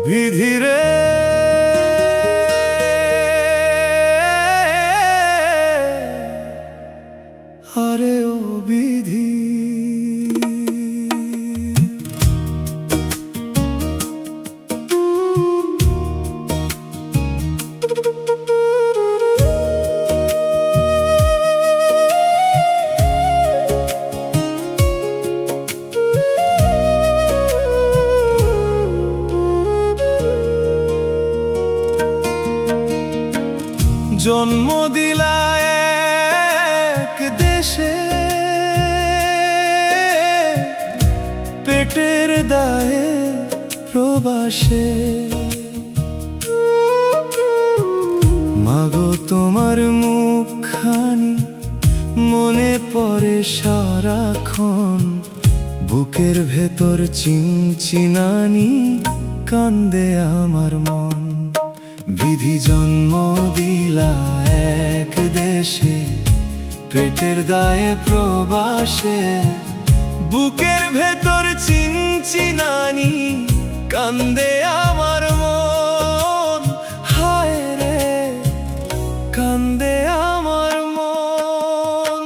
বিধিরে আরে ও বিধি জন্ম দিলা এক দেশে পেটের দায়ে প্রবাসে মাগো তোমার মুখখানি মনে পড়ে সারাক্ষণ বুকের ভেতর চিনচিনানি কান্দে আমার মন বিধি জন্ম দিলা এক দেশে পেটের দায়ে প্রবাসে বুকের ভেতর চিনচিনানি কান্দে আমার মন হায় রে কান্দে আমার মন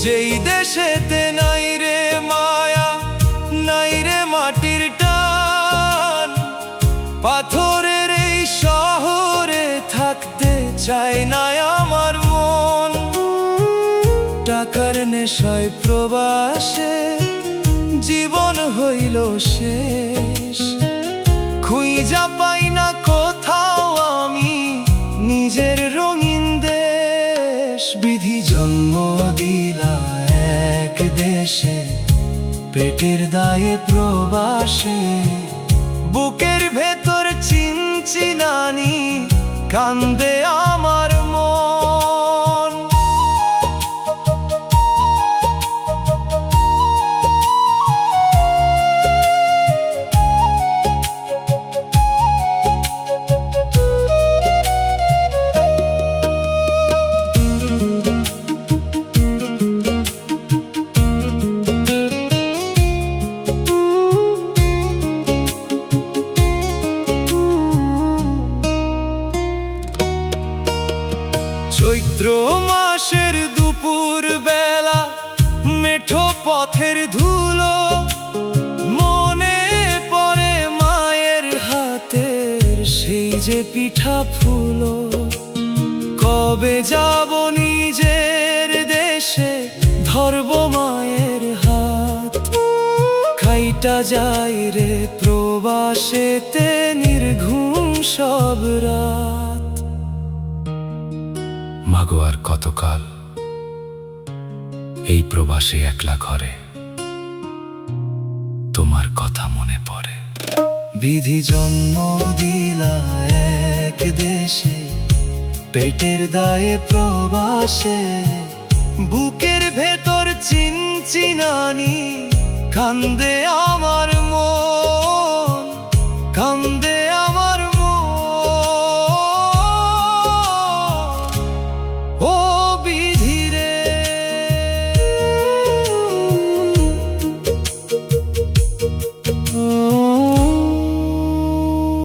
যেই দেশেতে নাই রে মায়া নাই রে মাটির টান পাথরের এই শহরে থাকতে চায় না আমার মন টাকার নেশায় প্রবাসে জীবন হইল শেষ খুঁজা পাই না কোথাও আমি নিজের রঙিন দেশ বিধি জন্ম দিলা এক দেশে পেটের দায়ে প্রবাসে বুকের ভেতর চিনচিনানি কান্দে আমার মন চৈত্র মাসের দুপুর বেলা মেঠো পথের ধুলো মনে পড়ে মায়ের হাতের সেই যে পিঠা ফুলো কবে যাব নিজের দেশে ধরব মায়ের হাত খাইটা যাই রে প্রবাসেতে নির্ঘুম সব রাত মাগো আর কতকাল এই প্রবাসে একলা ঘরে তোমার কথা মনে পড়ে বিধি জন্ম দিলা এক দেশে পেটের দায়ে প্রবাসে বুকের ভেতর চিনচিনানি কান্দে আমার মন কান্দে